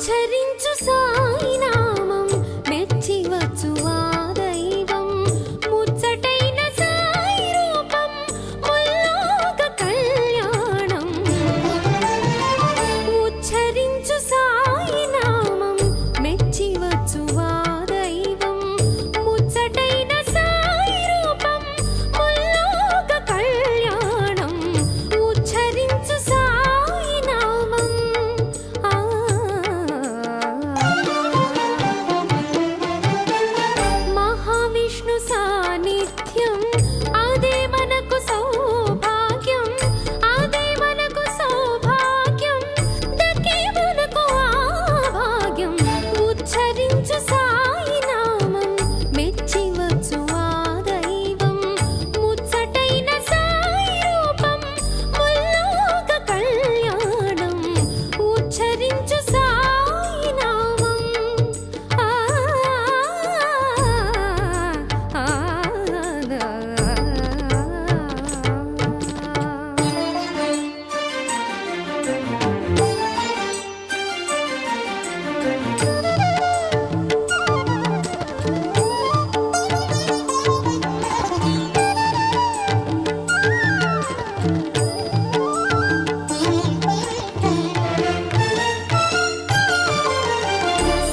ఉచ్చరించు సాయి నామం మెచ్చి వచ్చువా దైవం ముచ్చటైన సాయి రూపం ముల్లోక కళ్యాణం ఉచ్చరించు సాయి నామం మెచ్చి వచ్చువా దైవం ముచ్చటైన సాయి రూపం ముల్లోక కళ్యాణం ఉచ్చరించు సాయి నామం మహావిష్ణు సాన్నిధ్యం అదే మనకు సౌభాగ్యం అదే మనకు సౌభాగ్యం దక్కే మనకు ఆ భాగ్యం ఉచ్చరించు సాయి నామం మెచ్చి వచ్చు ఆ దైవం ముచ్చటైన సాయి రూపం ముల్లోక కళ్యాణం ఉచ్చరించు సాయి నామం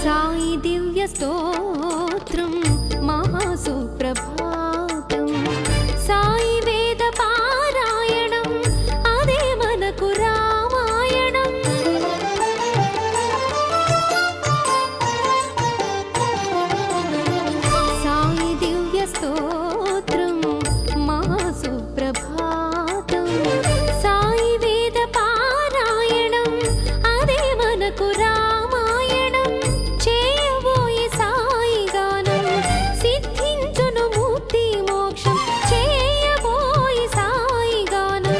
సాయి దివ్య స్తోత్రం మహాసుప్రభాతం సాయి వేద పారాయణం అదే మనకు రామాయణం సాయి దివ్య స్తోత్రం మహాసుప్రభాతం సాయి వేద పారాయణం అదే మనకు రామాయణం చేయబోయే సాయి గానం సిద్ధించును ముక్తి మోక్షం చేయబోయే సాయి గానం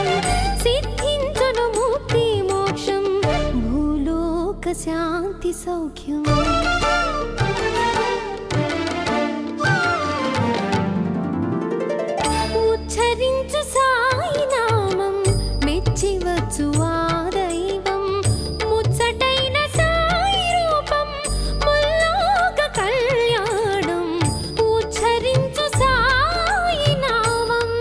సిద్ధించును ముక్తి మోక్షం భూలోక శాంతి సౌఖ్యం ఉచ్చరించు సాయి నామం మెచ్చి వచ్చు ఆ దైవం ముచ్చటైన సాయి రూపం ముల్లోక కళ్యాణం ఉచ్చరించు సాయి నామం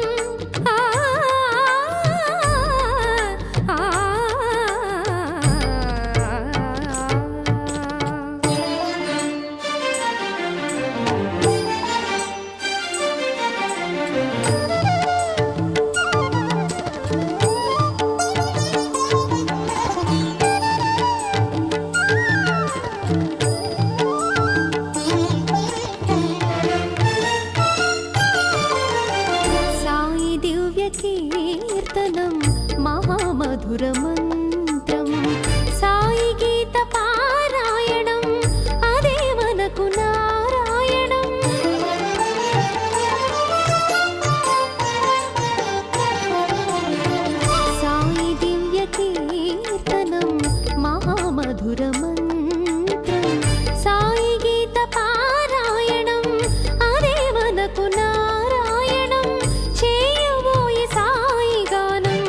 సాయి దివ్య కీర్తనం మహామధుర మంత్రం సాయి గీత పారాయణం అదే మనకు నారాయణం సాయి దివ్య కీర్తనం మహామధుర మంత్రం సాయి గీత పారాయణం అదే మనకు నారాయణం చేయబోయే సాయి గానం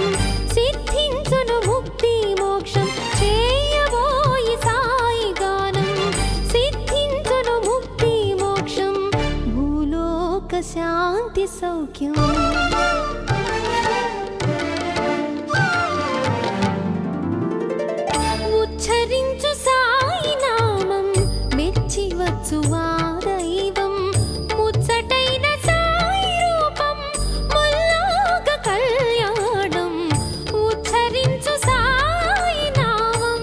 సిద్ధించును ముక్తి మోక్షం చేయబోయే సాయి గానం సిద్ధించును ముక్తి మోక్షం భూలోక శాంతి సౌఖ్యం ఉచ్చరించు సాయి నామం మెచ్చి వచ్చు ఆ దైవం ముచ్చటైన సాయి రూపం ముల్లోక కళ్యాణం ఉచ్చరించు సాయి నామం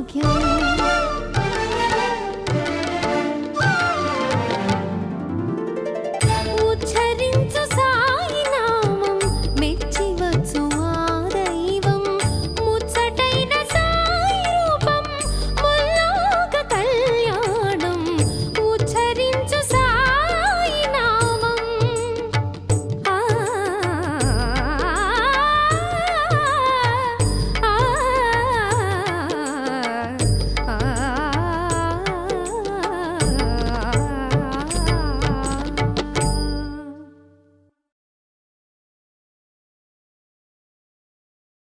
ఆరోగ్యం